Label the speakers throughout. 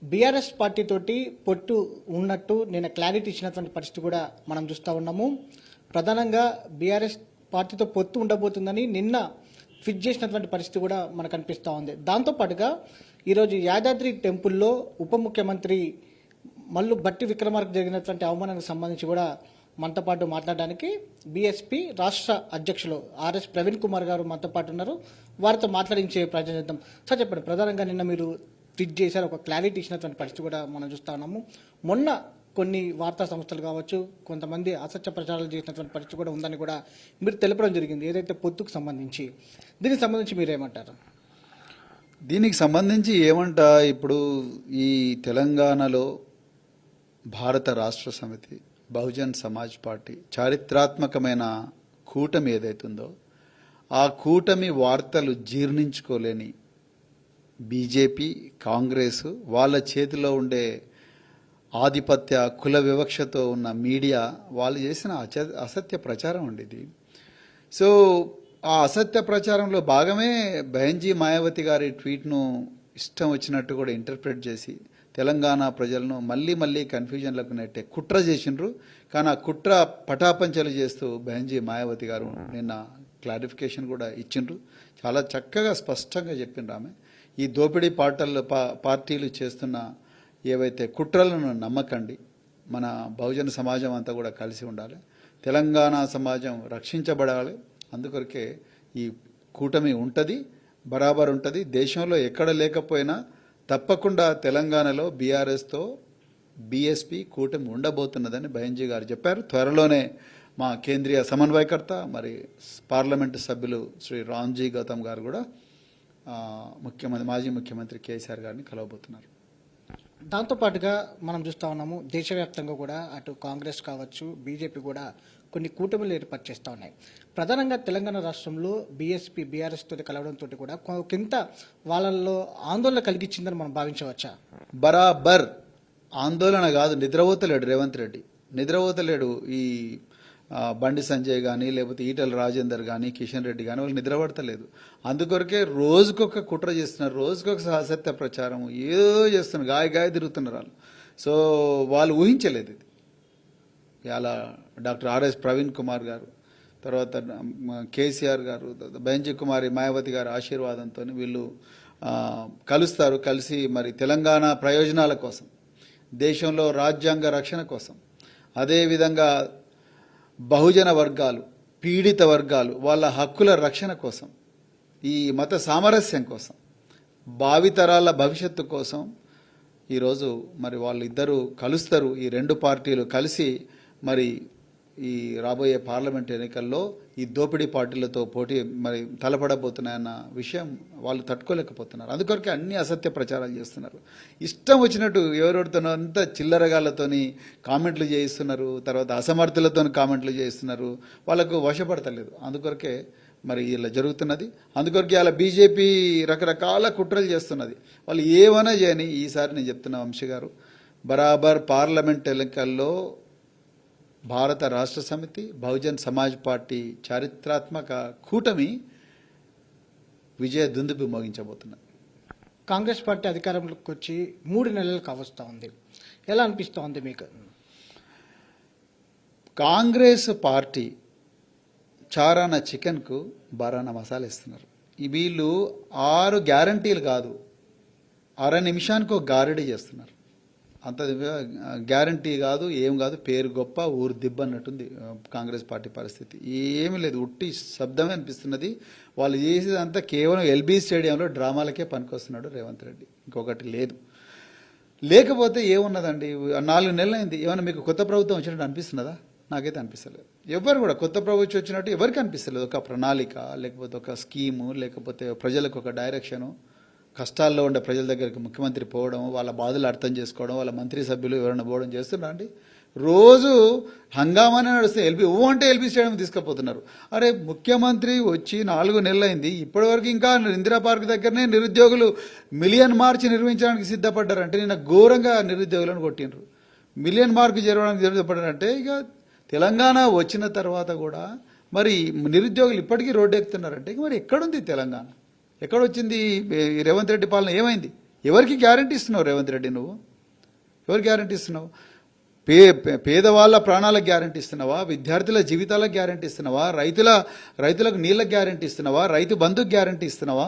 Speaker 1: BRS party తోటి పొట్టు ఉన్నట్టు నిన్న క్లారిటీ ఇచ్చినటువంటి పరిస్థితి కూడా మనం చూస్తూ ఉన్నాము. ప్రధానంగా బీఆర్ఎస్ పార్టీతో పొత్తు ఉండబోతుందని నిన్న ఫిట్ చేసినటువంటి పరిస్థితి కూడా మనకు అనిపిస్తూ ఉంది. దాంతోపాటుగా ఈరోజు యాదాద్రి టెంపుల్లో ఉప ముఖ్యమంత్రి మల్లు బట్టి విక్రమార్క జరిగినటువంటి అవమానానికి సంబంధించి కూడా మనతో పాటు మాట్లాడడానికి బీఎస్పీ రాష్ట్ర అధ్యక్షులు ఆర్ఎస్ ప్రవీణ్ కుమార్ గారు మనతో పాటు ఉన్నారు. వారితో మాట్లాడించే ప్రయత్నం చేద్దాం. సార్ చెప్పండి, ప్రధానంగా నిన్న మీరు ట్వీట్ చేశారు, ఒక క్లారిటీ ఇచ్చినటువంటి పరిస్థితి కూడా మనం చూస్తా ఉన్నాము. మొన్న కొన్ని వార్తా సంస్థలు కావచ్చు, కొంతమంది అసత్య ప్రచారాలు చేసినటువంటి పరిస్థితి కూడా ఉందని కూడా మీరు తెలపడం జరిగింది, ఏదైతే పొత్తుకు సంబంధించి. దీనికి సంబంధించి మీరేమంటారు?
Speaker 2: దీనికి సంబంధించి ఇప్పుడు ఈ తెలంగాణలో భారత రాష్ట్ర సమితి, బహుజన్ సమాజ్ పార్టీ చారిత్రాత్మకమైన కూటమి ఏదైతుందో ఆ కూటమి వార్తలు జీర్ణించుకోలేని బీజేపీ, కాంగ్రెస్ వాళ్ళ చేతిలో ఉండే ఆధిపత్య కుల వివక్షతో ఉన్న మీడియా వాళ్ళు చేసిన అసత్య ప్రచారం ఉండేది. సో ఆ అసత్య ప్రచారంలో భాగమే బెహన్జీ మాయావతి గారి ట్వీట్ను ఇష్టం వచ్చినట్టు కూడా ఇంటర్ప్రిట్ చేసి తెలంగాణ ప్రజలను మళ్ళీ మళ్ళీ కన్ఫ్యూజన్లకు నెట్టే కుట్ర చేసిండ్రు. కానీ ఆ కుట్ర పటాపంచలు చేస్తూ బెహన్జీ మాయావతి గారు నిన్న క్లారిఫికేషన్ కూడా ఇచ్చిండ్రు. చాలా చక్కగా స్పష్టంగా చెప్పిండ్రు ఆమె. ఈ దోపిడీ పార్టీలు చేస్తున్న ఏవైతే కుట్రలను నమ్మకండి, మన బహుజన సమాజం అంతా కూడా కలిసి ఉండాలి, తెలంగాణ సమాజం రక్షించబడాలి. అందుకొరకే ఈ కూటమి ఉంటుంది, బరాబర్ ఉంటుంది. దేశంలో ఎక్కడ లేకపోయినా తప్పకుండా తెలంగాణలో బీఆర్ఎస్తో బీఎస్పీ కూటమి ఉండబోతున్నదని బెహన్జీ గారు చెప్పారు. త్వరలోనే మా కేంద్రీయ సమన్వయకర్త మరి పార్లమెంటు సభ్యులు శ్రీ రామ్జీ గౌతమ్ గారు కూడా మాజీ ముఖ్యమంత్రి కేసీఆర్ గారిని కలవబోతున్నారు.
Speaker 1: దాంతోపాటుగా మనం చూస్తూ ఉన్నాము, దేశవ్యాప్తంగా కూడా అటు కాంగ్రెస్ కావచ్చు, బీజేపీ కూడా కొన్ని కూటమిలు ఏర్పాటు చేస్తూ ఉన్నాయి. ప్రధానంగా తెలంగాణ రాష్ట్రంలో బీఎస్పీ బీఆర్ఎస్ తోటి కలవడంతో కూడా కొంత వాళ్ళల్లో ఆందోళన కలిగించిందని మనం భావించవచ్చా?
Speaker 2: బరాబర్ ఆందోళన కాదు, నిద్రపోతలేడు రేవంత్ రెడ్డి, నిద్రపోతలేడు. ఈ బండి సంజయ్ కానీ లేకపోతే ఈటల రాజేందర్ కానీ కిషన్ రెడ్డి కానీ వాళ్ళు నిద్రపడతలేదు. అందుకొరకే రోజుకొక కుట్ర చేస్తున్నారు, రోజుకొక అసత్య ప్రచారం ఏదో చేస్తున్నారు, గాయ తిరుగుతున్నారు వాళ్ళు. సో వాళ్ళు ఊహించలేదు ఇది. ఇలా డాక్టర్ ఆర్ఎస్ ప్రవీణ్ కుమార్ గారు, తర్వాత కేసీఆర్ గారు, బెహన్జీ కుమారి మాయావతి గారి ఆశీర్వాదంతో వీళ్ళు కలుస్తారు. కలిసి మరి తెలంగాణ ప్రయోజనాల కోసం, దేశంలో రాజ్యాంగ రక్షణ కోసం, అదేవిధంగా బహుజన వర్గాలు, పీడిత వర్గాలు వాళ్ళ హక్కుల రక్షణ కోసం, ఈ మత సామరస్యం కోసం, భావితరాల భవిష్యత్తు కోసం ఈరోజు మరి వాళ్ళిద్దరూ కలుస్తారు. ఈ రెండు పార్టీలు కలిసి మరి ఈ రాబోయే పార్లమెంట్ ఎన్నికల్లో ఈ దోపిడీ పార్టీలతో పోటీ మరి తలపడబోతున్నాయన్న విషయం వాళ్ళు తట్టుకోలేకపోతున్నారు. అందుకొరకే అన్ని అసత్య ప్రచారాలు చేస్తున్నారు. ఇష్టం వచ్చినట్టు ఎవరెవరితోనో అంతా చిల్లరగాళ్ళతోని కామెంట్లు చేయిస్తున్నారు, తర్వాత అసమర్థులతో కామెంట్లు చేయిస్తున్నారు, వాళ్ళకు వశపడతలేదు. అందుకొరకే మరి ఇలా జరుగుతున్నది. అందుకొరకే ఇలా బీజేపీ రకరకాల కుట్రలు చేస్తున్నది. వాళ్ళు ఏమైనా చేయని ఈసారి నేను చెప్తున్నా వంశీ గారు, బరాబర్ పార్లమెంట్ ఎన్నికల్లో భారత రాష్ట్ర సమితి, బహుజన్ సమాజ్ పార్టీ చారిత్రాత్మక కూటమి విజయ దుందుబి మోగించబోతున్నది.
Speaker 1: కాంగ్రెస్ పార్టీ అధికారంలోకి వచ్చి 3 నెలలు కావస్తా ఉంది, ఎలా అనిపిస్తూ ఉంది మీకు?
Speaker 2: కాంగ్రెస్ పార్టీ చారాన చికెన్కు బారాన మసాలా ఇస్తున్నారు. వీళ్ళు 6 గ్యారంటీలు కాదు, అర నిమిషానికి ఒక గారడీ చేస్తున్నారు. అంత గ్యారంటీ కాదు, ఏం కాదు, పేరు గొప్ప ఊరు దిబ్బ అన్నట్టుంది కాంగ్రెస్ పార్టీ పరిస్థితి. ఏమీ లేదు, ఉట్టి శబ్దమే అనిపిస్తున్నది. వాళ్ళు చేసేదంతా కేవలం ఎల్బీ స్టేడియంలో డ్రామాలకే పనికొస్తున్నాడు రేవంత్ రెడ్డి, ఇంకొకటి లేదు. లేకపోతే ఏమున్నదండి, 4 నెలలు అయింది. ఏమన్నా మీకు కొత్త ప్రభుత్వం వచ్చినట్టు అనిపిస్తున్నదా? నాకైతే అనిపిస్తలేదు. ఎవరు కూడా కొత్త ప్రభుత్వం వచ్చినట్టు ఎవరికి అనిపిస్తలేదు. ఒక ప్రణాళిక, లేకపోతే ఒక స్కీము, లేకపోతే ప్రజలకు ఒక డైరెక్షను, కష్టాల్లో ఉండే ప్రజల దగ్గరికి ముఖ్యమంత్రి పోవడం, వాళ్ళ బాధలు అర్థం చేసుకోవడం, వాళ్ళ మంత్రి సభ్యులు ఎవరైనా పోవడం చేస్తున్నా అండి. రోజు హంగామానే నడుస్తే అంటే ఎల్బీ స్టేడియం తీసుకుపోతున్నారు. అరే ముఖ్యమంత్రి వచ్చి 4 నెలలు అయింది, ఇప్పటివరకు ఇంకా ఇందిరా పార్క్ దగ్గరనే నిరుద్యోగులు మిలియన్ మార్చ్ నిర్వహించడానికి సిద్ధపడ్డారంటే నిన్న ఘోరంగా నిరుద్యోగులను కొట్టినరు. మిలియన్ మార్క్ చేరడానికి సిద్ధపడ్డారంటే ఇక తెలంగాణ వచ్చిన తర్వాత కూడా మరి నిరుద్యోగులు ఇప్పటికీ రోడ్డు ఎక్కుతున్నారంటే మరి ఎక్కడుంది తెలంగాణ? ఎక్కడొచ్చింది రేవంత్ రెడ్డి పాలన? ఏమైంది? ఎవరికి గ్యారంటీ ఇస్తున్నావు రేవంత్ రెడ్డి నువ్వు? ఎవరు గ్యారంటీ ఇస్తున్నావు? పేదవాళ్ళ ప్రాణాలకు గ్యారంటీ ఇస్తున్నావా? విద్యార్థుల జీవితాలకు గ్యారంటీ ఇస్తున్నావా? రైతులకు నీళ్ళకు గ్యారంటీ ఇస్తున్నావా? రైతు బంధుకు గ్యారంటీ ఇస్తున్నావా?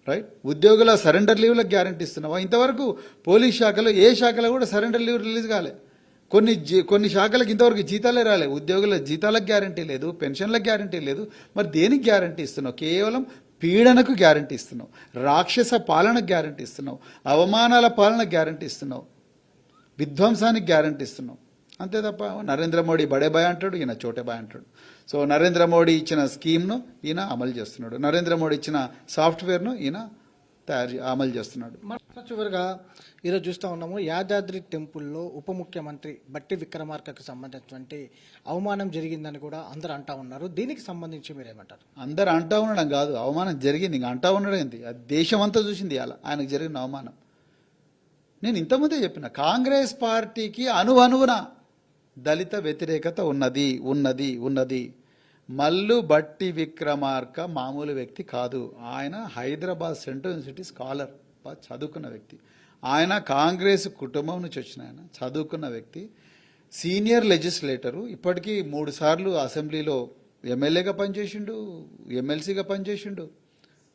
Speaker 2: రైట్, ఉద్యోగుల సరెండర్ లీవ్లకు గ్యారంటీ ఇస్తున్నావా? ఇంతవరకు పోలీస్ శాఖలో ఏ శాఖలో కూడా సరెండర్ లీవ్ రిలీజ్ కాలే. కొన్ని శాఖలకు ఇంతవరకు జీతాలే రాలే. ఉద్యోగుల జీతాలకు గ్యారంటీ లేదు, పెన్షన్లకు గ్యారంటీ లేదు. మరి దేనికి గ్యారంటీ ఇస్తున్నావు? కేవలం పీడనకు గ్యారంటీ ఇస్తున్నావు, రాక్షస పాలనకు గ్యారంటీ ఇస్తున్నావు, అవమానాల పాలనకు గ్యారంటీ ఇస్తున్నావు, విధ్వంసానికి గ్యారంటీ ఇస్తున్నాం. అంతే తప్ప నరేంద్ర మోడీ బడే బాయ్ అంటాడు, ఈయన చోటే బాయ్ అంటాడు. సో నరేంద్ర మోడీ ఇచ్చిన స్కీమ్ను ఈయన అమలు చేస్తున్నాడు, నరేంద్ర మోడీ ఇచ్చిన సాఫ్ట్వేర్ను ఈయన అమలు చేస్తున్నాడు.
Speaker 1: చివరిగా ఈరోజు చూస్తూ ఉన్నాము, యాదాద్రి టెంపుల్లో ఉప ముఖ్యమంత్రి బట్టి విక్రమార్కకు సంబంధించినటువంటి అవమానం జరిగిందని కూడా అందరూ అంటా ఉన్నారు. దీనికి సంబంధించి మీరేమంటారు?
Speaker 2: అందరు అంటా ఉండడం కాదు, అవమానం జరిగింది. ఇంకా అంటా ఉండడం ఏంటి? అది దేశం అంతా చూసింది అలా ఆయనకు జరిగిన అవమానం. నేను ఇంతకుముందే చెప్పిన, కాంగ్రెస్ పార్టీకి అణువణువున దళిత వ్యతిరేకత ఉన్నది ఉన్నది ఉన్నది. మల్లు బట్టి విక్రమార్క మామూలు వ్యక్తి కాదు. ఆయన హైదరాబాద్ సెంట్రల్ యూనివర్సిటీ స్కాలర్, చదువుకున్న వ్యక్తి. ఆయన కాంగ్రెస్ కుటుంబం నుంచి వచ్చిన ఆయన చదువుకున్న వ్యక్తి, సీనియర్ లెజిస్లేటరు. ఇప్పటికీ 3 సార్లు అసెంబ్లీలో ఎమ్మెల్యేగా పనిచేసిండు, ఎమ్మెల్సీగా పనిచేసిండు,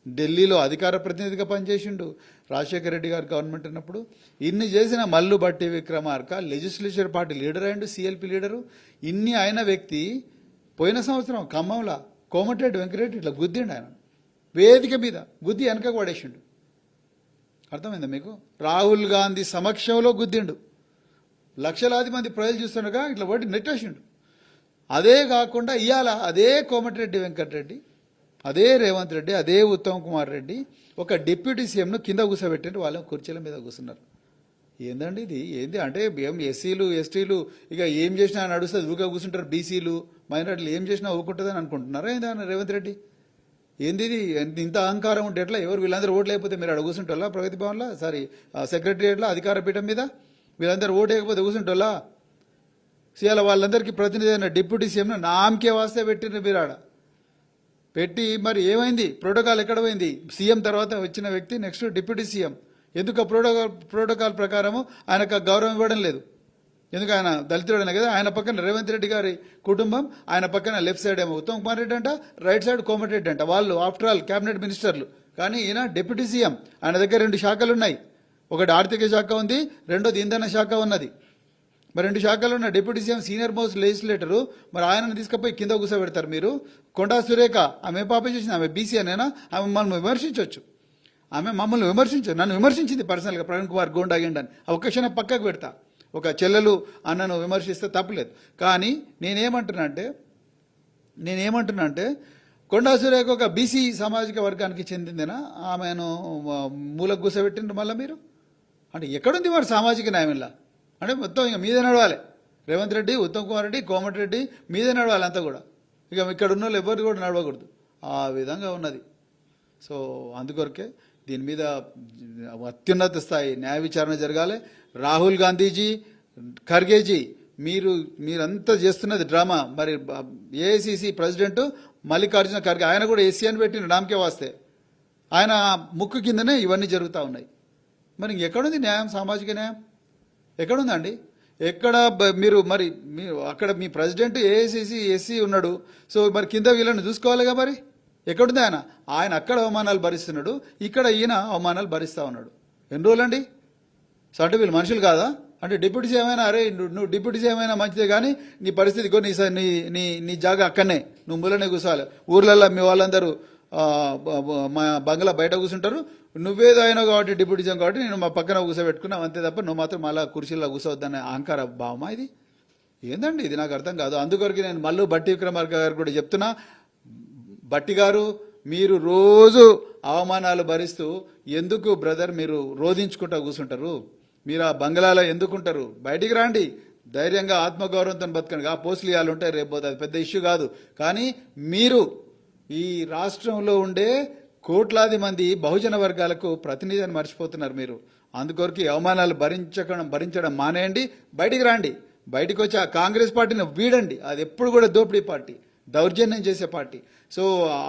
Speaker 2: ఢిల్లీలో అధికార ప్రతినిధిగా పనిచేసిండు రాజశేఖర రెడ్డి గారు గవర్నమెంట్ ఉన్నప్పుడు. ఇన్ని చేసిన మల్లు బట్టి విక్రమార్క లెజిస్లేచర్ పార్టీ లీడర్ అయ్యిండు, సిఎల్పి లీడరు. ఇన్ని అయిన వ్యక్తి పోయిన సంవత్సరం ఖమ్మంలో కోమటిరెడ్డి వెంకటరెడ్డి ఇట్లా గుద్దిండు. ఆయన వేదిక మీద గుద్ది వెనకకు పడేసిండు. అర్థమైందా మీకు? రాహుల్ గాంధీ సమక్షంలో గుద్దిండు. లక్షలాది మంది ప్రజలు చూస్తుండగా ఇట్లా పడి నెట్టేసిండు. అదే కాకుండా ఇవాళ అదే కోమటిరెడ్డి వెంకటరెడ్డి, అదే రేవంత్ రెడ్డి, అదే ఉత్తమ్ కుమార్ రెడ్డి ఒక డిప్యూటీ సీఎంను కింద కూర్చోబెట్టిండు, వాళ్ళ కుర్చీల మీద కూర్చున్నారు. ఏందండి ఇది? ఏంది అంటే ఏం ఎస్సీలు ఎస్టీలు ఇక ఏం చేసినా నడుస్తుంది ఊగా కూర్చుంటారు, బీసీలు మైనార్టీలు ఏం చేసినా ఊకుంటుందని అనుకుంటున్నారా ఏందా రేవంత్ రెడ్డి? ఏంది ఇది? ఇంత అహంకారం ఉంటే ఎట్లా? ఎవరు వీళ్ళందరూ ఓట్లు లేకపోతే మీరు అక్కడ కూర్చుంటోళ్ళా? ప్రగతి భవన్లో సెక్రటరియట్లో అధికార పీఠం మీద వీళ్ళందరూ ఓటు వేయకపోతే కూర్చుంటోళ్ళా? సీఎల వాళ్ళందరికీ ప్రతినిధి అయిన డిప్యూటీ సీఎంను నామకే వాస్తే పెట్టిన మీరు ఆడ పెట్టి మరి ఏమైంది? ప్రోటోకాల్ ఎక్కడ పోయింది? సీఎం తర్వాత వచ్చిన వ్యక్తి నెక్స్ట్ డిప్యూటీ సీఎం. ఎందుకు ప్రోటోకాల్ ప్రకారము ఆయనకు గౌరవం ఇవ్వడం లేదు? ఎందుకు? ఆయన దళితుడనే కదా. ఆయన పక్కన రేవంత్ రెడ్డి గారి కుటుంబం, ఆయన పక్కన లెఫ్ట్ సైడ్ ఏమో ఉత్తమ్ కుమార్ రెడ్డి అంట, రైట్ సైడ్ కోమటిరెడ్డి అంట. వాళ్ళు ఆఫ్టర్ ఆల్ క్యాబినెట్ మినిస్టర్లు. కానీ ఈయన డిప్యూటీ సీఎం. ఆయన దగ్గర 2 శాఖలు ఉన్నాయి. ఒకటి ఆర్థిక శాఖ ఉంది, రెండోది ఇంధన శాఖ ఉన్నది. మరి 2 శాఖలు ఉన్న డిప్యూటీ సీఎం సీనియర్ మోస్ట్ లెజిస్లేటరు. మరి ఆయనను తీసుకుపోయి కింద కూర్చోబెడతారు మీరు. కొండా సురేఖ ఆమె పాప చేసింది, ఆమె బీసీ అనేనా? ఆమె మమ్మల్ని విమర్శించవచ్చు, ఆమె మమ్మల్ని నన్ను విమర్శించింది పర్సనల్గా, ప్రవీణ్ కుమార్ గోండా అయ్యిండని. ఆ ఒక్క క్షణం పక్కకు పెడతా. ఒక చెల్లెలు అన్నను విమర్శిస్తే తప్పులేదు. కానీ నేనేమంటున్నా అంటే కొండా సురేఖ ఒక బీసీ సామాజిక వర్గానికి చెందిందేనా? ఆమెను మూలకు కూర్చోబెట్టిండ్రు మళ్ళీ మీరు. అంటే ఎక్కడుంది వాడు సామాజిక న్యాయంలా? అంటే మొత్తం ఇక మీదే నడవాలి. రేవంత్ రెడ్డి, ఉత్తమ్ కుమార్ రెడ్డి, కోమటిరెడ్డి మీదే నడవాలి అంతా కూడా. ఇక ఇక్కడ ఉన్న వాళ్ళు ఎవరు కూడా నడవకూడదు. ఆ విధంగా ఉన్నది. సో అందుకొరకే దీని మీద అత్యున్నత స్థాయి న్యాయ విచారణ జరగాలి. రాహుల్ గాంధీజీ, ఖర్గేజీ మీరంతా చేస్తున్నది డ్రామా. మరి ఏఐసిసి ప్రెసిడెంట్ మల్లికార్జున ఖర్గే ఆయన కూడా ఎస్సీ అని పెట్టిన నామకే వాస్తే ఆయన ముక్కు కిందనే ఇవన్నీ జరుగుతూ ఉన్నాయి. మరి ఇంకెక్కడుంది న్యాయం? సామాజిక న్యాయం ఎక్కడుందండి? ఎక్కడ మీరు అక్కడ మీ ప్రెసిడెంట్ ఏఐసిసి ఎస్సీ ఉన్నాడు. సో మరి కింద వీళ్ళని చూసుకోవాలిగా. మరి ఎక్కడుంది ఆయన అక్కడ అవమానాలు భరిస్తున్నాడు, ఇక్కడ ఈయన అవమానాలు భరిస్తూ ఉన్నాడు. ఎన్ని రోజులండి? సో అంటే వీళ్ళు మనుషులు కాదా? అంటే డిప్యూటీ సీఎం అయినా, అరే నువ్వు డిప్యూటీ సీఎం అయినా మంచిదే, కానీ నీ పరిస్థితి నీ జాగా అక్కడనే, నువ్వు మూలనే కూర్చోవాలి. ఊర్లలో మీ వాళ్ళందరూ మా బంగ్లా బయట కూర్చుంటారు, నువ్వేదో అయినావు కాబట్టి డిప్యూటీ సీఎం కాబట్టి నేను మా పక్కన కూర్చోబెట్టుకున్నావు అంతే తప్ప నువ్వు మాత్రం మళ్ళీ కుర్చీలో కూర్చోవద్దనే అహంకార భావమా ఇది? ఏందండి ఇది? నాకు అర్థం కాదు. అందుకొరకు నేను మళ్ళీ బట్టి విక్రమార్క గారు కూడా చెప్తున్నా, బట్టి గారు మీరు రోజు అవమానాలు భరిస్తూ ఎందుకు బ్రదర్ మీరు రోధించుకుంటా కూర్చుంటారు? మీరు ఆ బంగ్లాలో ఎందుకుంటారు? బయటికి రాండి, ధైర్యంగా ఆత్మగౌరవంతో బతకండి. ఆ పోస్టులు ఇవ్వాలి ఉంటాయి, రేపు అది పెద్ద ఇష్యూ కాదు. కానీ మీరు ఈ రాష్ట్రంలో ఉండే కోట్లాది మంది బహుజన వర్గాలకు ప్రతినిధి అని మర్చిపోతున్నారు మీరు. అందుకొరకు అవమానాలు భరించడం మానేయండి, బయటికి రండి. బయటకు వచ్చి ఆ కాంగ్రెస్ పార్టీని వీడండి. అది ఎప్పుడు కూడా దోపిడీ పార్టీ. దౌర్జన్యం చేసే పార్టీ, సో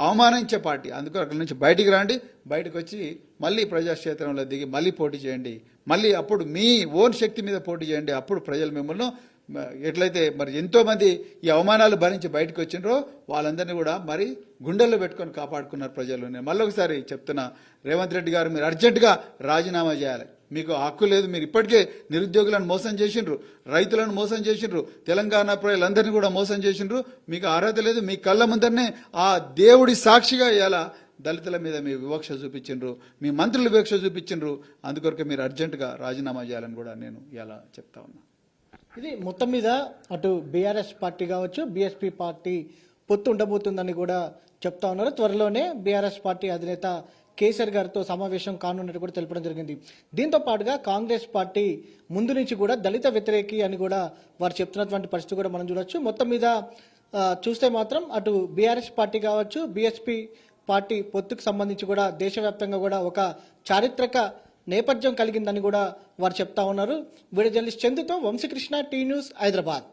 Speaker 2: అవమానించే పార్టీ. అందుకు అక్కడి నుంచి బయటికి రండి, బయటకు వచ్చి మళ్ళీ ప్రజాక్షేత్రంలో దిగి మళ్ళీ పోటీ చేయండి, మళ్ళీ అప్పుడు మీ ఓన్ శక్తి మీద పోటీ చేయండి. అప్పుడు ప్రజలు మిమ్మల్ని ఎట్లయితే మరి ఎంతో మంది ఈ అవమానాలు భరించి బయటకు వచ్చిండ్రో వాళ్ళందరినీ కూడా మరి గుండెల్లో పెట్టుకొని కాపాడుకున్నారు ప్రజలు. నేను మళ్ళొకసారి చెప్తున్నా, రేవంత్ రెడ్డి గారు మీరు అర్జెంటుగా రాజీనామా చేయాలి. మీకు హక్కు లేదు. మీరు ఇప్పటికే నిరుద్యోగులను మోసం చేసిండ్రు, రైతులను మోసం చేసిండ్రు, తెలంగాణ ప్రజలందరినీ కూడా మోసం చేసిండ్రు. మీకు అర్హత లేదు. మీ కళ్ళ ముందరనే ఆ దేవుడి సాక్షిగా ఇలా దళితుల మీద మీ వివక్ష చూపించిండ్రు, మీ మంత్రులు వివక్ష చూపించిండ్రు. అందుకొరకే మీరు అర్జెంటుగా రాజీనామా చేయాలని కూడా నేను ఇలా చెప్తా ఉన్నా.
Speaker 1: ఇది మొత్తం మీద అటు బీఆర్ఎస్ పార్టీ కావచ్చు, బీఎస్పీ పార్టీ పొత్తు ఉండబోతుందని కూడా చెప్తా ఉన్నారు. త్వరలోనే బీఆర్ఎస్ పార్టీ అధినేత కేసీఆర్ గారితో సమావేశం కానున్నట్టు కూడా తెలపడం జరిగింది. దీంతో పాటుగా కాంగ్రెస్ పార్టీ ముందు నుంచి కూడా దళిత వ్యతిరేకి అని కూడా వారు చెప్తున్నటువంటి పరిస్థితి కూడా మనం చూడొచ్చు. మొత్తం మీద చూస్తే మాత్రం అటు బీఆర్ఎస్ పార్టీ కావచ్చు, బీఎస్పీ పార్టీ పొత్తుకు సంబంధించి కూడా దేశవ్యాప్తంగా కూడా ఒక చారిత్రక నేపథ్యం కలిగిందని కూడా వారు చెప్తా ఉన్నారు. వీడియో జర్నలిస్ట్ చందుతో వంశీకృష్ణ, టీ న్యూస్, హైదరాబాద్.